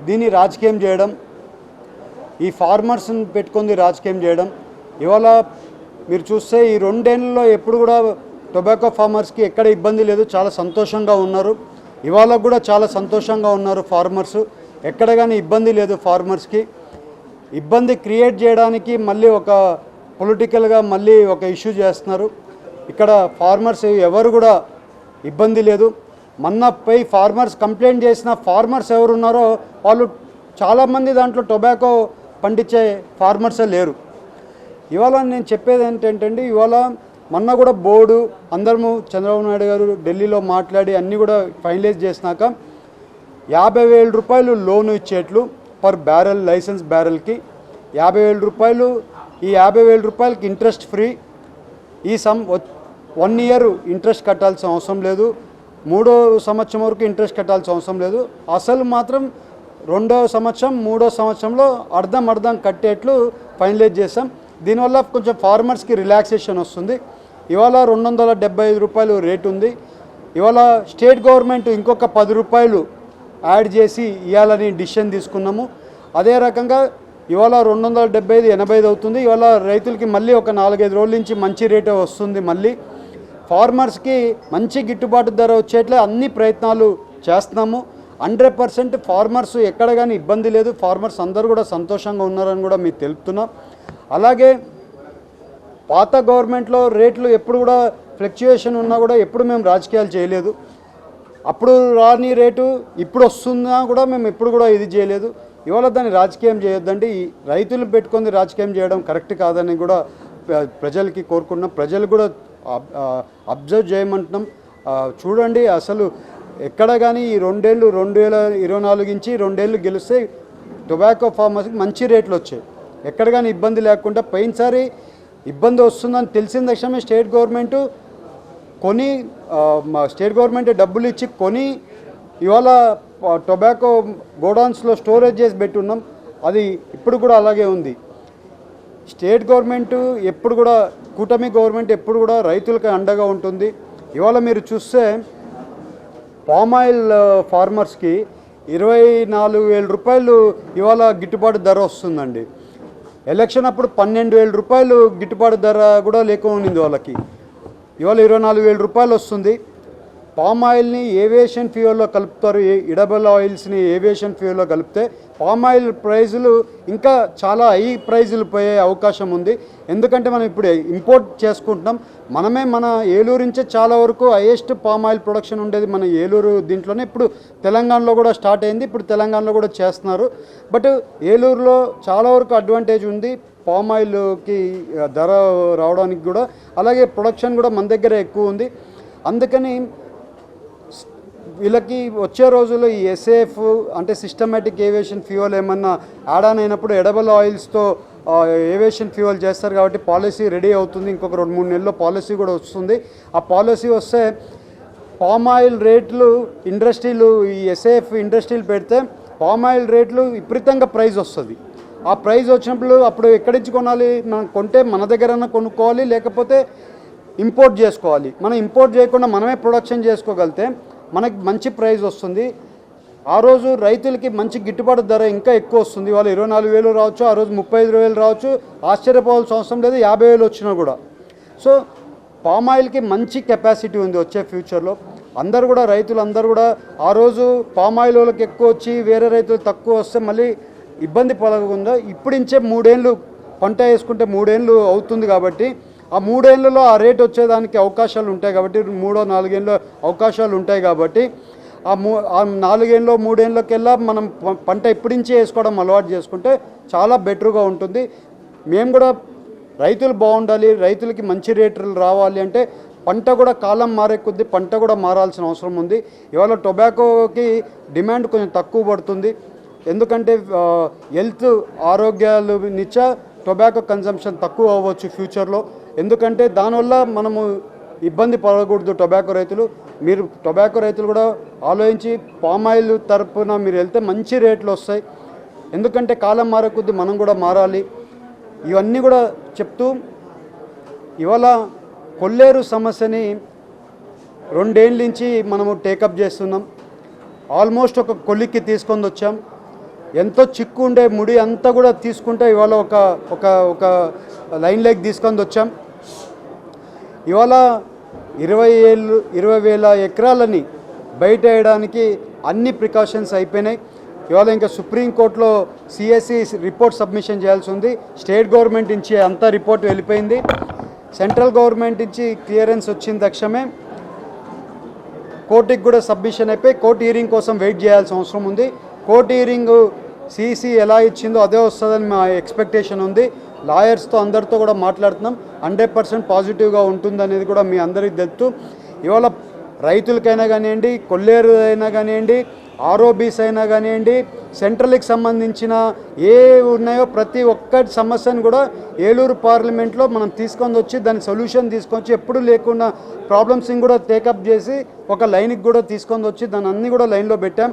దీన్ని రాజకీయం చేయడం, ఈ ఫార్మర్స్ని పెట్టుకుంది రాజకీయం చేయడం. ఇవాళ మీరు చూస్తే ఈ 2 ఏళ్లలో ఎప్పుడు కూడా టొబాకో ఫార్మర్స్కి ఎక్కడ ఇబ్బంది లేదు, చాలా సంతోషంగా ఉన్నారు. ఇవాళ కూడా చాలా సంతోషంగా ఉన్నారు ఫార్మర్స్, ఎక్కడ కానీ ఇబ్బంది లేదు. ఫార్మర్స్కి ఇబ్బంది క్రియేట్ చేయడానికి మళ్ళీ ఒక పొలిటికల్గా మళ్ళీ ఒక ఇష్యూ చేస్తున్నారు. ఇక్కడ ఫార్మర్స్ ఎవరు కూడా ఇబ్బంది లేదు. మొన్నపై ఫార్మర్స్ కంప్లైంట్ చేసిన ఫార్మర్స్ ఎవరు ఉన్నారో వాళ్ళు చాలామంది దాంట్లో టొబాకో పండించే ఫార్మర్సే లేరు. ఇవాళ నేను చెప్పేది ఏంటంటే, ఇవాళ మొన్న కూడా బోర్డు అందరము చంద్రబాబు నాయుడు గారు ఢిల్లీలో మాట్లాడి అన్నీ కూడా ఫైనలైజ్ చేసినాక 50,000 రూపాయలు లోను ఇచ్చేట్లు పర్ బ్యారెల్, లైసెన్స్ బ్యారెల్కి 50,000 రూపాయలు. ఈ 50,000 రూపాయలకి ఇంట్రెస్ట్ ఫ్రీ. ఈ 1 ఇయర్ ఇంట్రెస్ట్ కట్టాల్సిన అవసరం లేదు, 3వ సంవత్సరం వరకు ఇంట్రెస్ట్ కట్టాల్సిన అవసరం లేదు. అసలు మాత్రం 2వ సంవత్సరం 3వ సంవత్సరంలో అర్ధం కట్టేట్లు ఫైనలైజ్ చేసాం. దీనివల్ల కొంచెం ఫార్మర్స్కి రిలాక్సేషన్ వస్తుంది. ఇవాళ 275 రూపాయలు రేటు ఉంది. ఇవాళ స్టేట్ గవర్నమెంట్ ఇంకొక 10 రూపాయలు యాడ్ చేసి ఇవ్వాలని డిసిషన్ తీసుకున్నాము. అదే రకంగా ఇవాళ 275 85 అవుతుంది. ఇవాళ రైతులకి మళ్ళీ ఒక 4-5 రోజుల నుంచి మంచి రేటు వస్తుంది. మళ్ళీ ఫార్మర్స్కి మంచి గిట్టుబాటు ధర వచ్చేట్లే అన్ని ప్రయత్నాలు చేస్తున్నాము. 100% ఫార్మర్స్ ఎక్కడ కానీ ఇబ్బంది లేదు. ఫార్మర్స్ అందరూ కూడా సంతోషంగా ఉన్నారని కూడా మీకు తెలుపుతున్నాం. అలాగే పాత గవర్నమెంట్లో రేట్లు ఎప్పుడు కూడా ఫ్లక్చుయేషన్ ఉన్నా కూడా ఎప్పుడు మేము రాజకీయాలు చేయలేదు. అప్పుడు రాని రేటు ఇప్పుడు వస్తున్నా కూడా మేము ఎప్పుడు కూడా ఇది చేయలేదు. ఇవాళ దాన్ని రాజకీయం చేయొద్దండి. ఈ రైతులు పెట్టుకొని రాజకీయం చేయడం కరెక్ట్ కాదని కూడా ప్రజలకి కోరుకుంటున్నాం. ప్రజలు కూడా అబ్జర్వ్ చేయమంటున్నాం. చూడండి, అసలు ఎక్కడ కానీ ఈ 2 ఏళ్ళు 2024 నుంచి 2 ఏళ్ళు గెలిస్తే టొబాకో ఫార్మర్స్కి మంచి రేట్లు వచ్చాయి. ఎక్కడ కానీ ఇబ్బంది లేకుండా, పోయినసారి ఇబ్బంది వస్తుందని తెలిసిన తక్షణమే స్టేట్ గవర్నమెంట్ డబ్బులు ఇచ్చి కొని ఇవాళ టొబాకో గోడౌన్స్లో స్టోరేజ్ చేసి పెట్టున్నాం. అది ఇప్పుడు కూడా అలాగే ఉంది. స్టేట్ గవర్నమెంట్ ఎప్పుడు కూడా, కూటమి గవర్నమెంట్ ఎప్పుడు కూడా రైతులకు అండగా ఉంటుంది. ఇవాళ మీరు చూస్తే పామాయిల్ ఫార్మర్స్కి 24,000 రూపాయలు ఇవాళ గిట్టుబాటు ధర వస్తుందండి. ఎలక్షన్ అప్పుడు 12,000 రూపాయలు గిట్టుబాటు ధర కూడా లేకపోయింది వాళ్ళకి. ఇవాళ 24,000 రూపాయలు వస్తుంది. పామ్ ఆయిల్ని ఏవియేషన్ ఫ్యూయల్లో కలుపుతారు, ఎడబుల్ ఆయిల్స్ని ఏవియేషన్ ఫ్యూయల్లో కలిపితే పామ్ ఆయిల్ ప్రైజులు ఇంకా చాలా హై ప్రైజులు పోయే అవకాశం ఉంది. ఎందుకంటే మనం ఇప్పుడు ఇంపోర్ట్ చేసుకుంటున్నాం. మన ఏలూరు నుంచే చాలా వరకు హైయెస్ట్ పామ్ ఆయిల్ ప్రొడక్షన్ ఉండేది మన ఏలూరు దీంట్లోనే. ఇప్పుడు తెలంగాణలో కూడా స్టార్ట్ అయింది, ఇప్పుడు తెలంగాణలో కూడా చేస్తున్నారు. బట్ ఏలూరులో చాలా వరకు అడ్వాంటేజ్ ఉంది పామ్ ఆయిల్కి ధర రావడానికి కూడా. అలాగే ప్రొడక్షన్ కూడా మన దగ్గర ఎక్కువ ఉంది. అందుకని వీళ్ళకి వచ్చే రోజుల్లో ఈ ఎస్ఏఎఫ్ అంటే సిస్టమేటిక్ ఏవియేషన్ ఫ్యూయల్ ఏమన్నా యాడ్ ఆన్ అయినప్పుడు ఎడబుల్ ఆయిల్స్తో ఏవియేషన్ ఫ్యూయల్ చేస్తారు కాబట్టి పాలసీ రెడీ అవుతుంది. ఇంకొక 2-3 నెలల్లో పాలసీ కూడా వస్తుంది. ఆ పాలసీ వస్తే పామ్ ఆయిల్ రేట్లు ఇండస్ట్రీలు, ఈ ఎస్ఏఎఫ్ ఇండస్ట్రీలు పెడితే పామ్ ఆయిల్ రేట్లు విపరీతంగా ప్రైస్ వస్తుంది. ఆ ప్రైస్ వచ్చినప్పుడు అప్పుడు ఎక్కడి నుంచి కొనాలి? మనం కొంటే మన దగ్గరన్నా కొనుక్కోవాలి, లేకపోతే ఇంపోర్ట్ చేసుకోవాలి. మనం ఇంపోర్ట్ చేయకుండా మనమే ప్రొడక్షన్ చేసుకోగలిగితే మనకి మంచి ప్రైస్ వస్తుంది. ఆ రోజు రైతులకి మంచి గిట్టుబాటు ధర ఇంకా ఎక్కువ వస్తుంది. వాళ్ళు 24,000 రావచ్చు, ఆ రోజు 35,000 రావచ్చు. ఆశ్చర్యపోవాల్సిన అవసరం లేదు 50,000 వచ్చినా కూడా. సో పామ్ ఆయిల్కి మంచి కెపాసిటీ ఉంది వచ్చే ఫ్యూచర్లో. అందరూ కూడా రైతులందరూ కూడా ఆ రోజు పామ్ ఆయిల్ వాళ్ళకి ఎక్కువ వచ్చి వేరే రైతులు తక్కువ వస్తే మళ్ళీ ఇబ్బంది పడకుండా ఇప్పుడించే 3 ఏళ్ళు పంట వేసుకుంటే 3 ఏళ్ళు అవుతుంది కాబట్టి ఆ 3 ఏళ్లలో ఆ రేట్ వచ్చేదానికి అవకాశాలు ఉంటాయి కాబట్టి 3-4 ఏళ్ళ అవకాశాలు ఉంటాయి కాబట్టి ఆ 4 ఏళ్ళు 3 ఏళ్ళకెల్లా మనం పంట ఇప్పుడించే వేసుకోవడం అలవాటు చేసుకుంటే చాలా బెటర్గా ఉంటుంది. మేము కూడా రైతులు బాగుండాలి, రైతులకి మంచి రేట్లు రావాలి అంటే పంట కూడా కాలం మారే కొద్దీ పంట కూడా మారాల్సిన అవసరం ఉంది. ఇవాళ టొబాకోకి డిమాండ్ కొంచెం తక్కువ పడుతుంది. ఎందుకంటే హెల్త్ ఆరోగ్యాలు నిచ్చా టొబాకో కన్జంప్షన్ తక్కువ అవ్వచ్చు ఫ్యూచర్లో. ఎందుకంటే దానివల్ల మనము ఇబ్బంది పడకూడదు టొబాకో రైతులు. మీరు టొబాకో రైతులు కూడా ఆలోచించి పామ్ ఆయిల్ తరపున మీరు వెళ్తే మంచి రేట్లు వస్తాయి. ఎందుకంటే కాలం మారే కొద్దీ మనం కూడా మారాలి. ఇవన్నీ కూడా చెప్తూ ఇవాళ కొల్లేరు సమస్యని 2 ఏళ్ళ నుంచి మనము టేకప్ చేస్తున్నాం. ఆల్మోస్ట్ ఒక కొలిక్కి తీసుకొని వచ్చాం. ఎంతో చిక్కు ఉండే ముడి అంతా కూడా తీసుకుంటే ఇవాళ ఒక ఒక ఒక లైన్ లైక్ తీసుకొని వచ్చాం. ఇవాళ 20,000 ఎకరాలని బయట వేయడానికి అన్ని ప్రికాషన్స్ అయిపోయినాయి. ఇవాళ ఇంకా సుప్రీంకోర్టులో సిఎస్సి రిపోర్ట్ సబ్మిషన్ చేయాల్సి ఉంది. స్టేట్ గవర్నమెంట్ నుంచి అంతా రిపోర్ట్ వెళ్ళిపోయింది. సెంట్రల్ గవర్నమెంట్ నుంచి క్లియరెన్స్ వచ్చిన తక్షణమే కోర్టుకి కూడా సబ్మిషన్ అయిపోయి కోర్టు హీరింగ్ కోసం వెయిట్ చేయాల్సిన అవసరం ఉంది. కోర్టు హీరింగ్ సిసి ఎలా ఇచ్చిందో అదే వస్తుందని మా ఎక్స్పెక్టేషన్ ఉంది. లాయర్స్తో అందరితో కూడా మాట్లాడుతున్నాం. 100% పాజిటివ్గా ఉంటుందనేది కూడా మీ అందరికీ తెలుస్తూ ఇవాళ రైతులకైనా కానివ్వండి, కొల్లేరు అయినా కానివ్వండి, ఆర్ఓబీస్ అయినా కానివ్వండి, సెంట్రల్కి సంబంధించిన ఏ ఉన్నాయో ప్రతి ఒక్క సమస్యను కూడా ఏలూరు పార్లమెంట్లో మనం తీసుకొని వచ్చి దాని సొల్యూషన్ తీసుకొచ్చి ఎప్పుడు లేకుండా ప్రాబ్లమ్స్ని కూడా టేకప్ చేసి ఒక లైన్కి కూడా తీసుకొని వచ్చి దాన్ని అన్నీ కూడా లైన్లో పెట్టాం.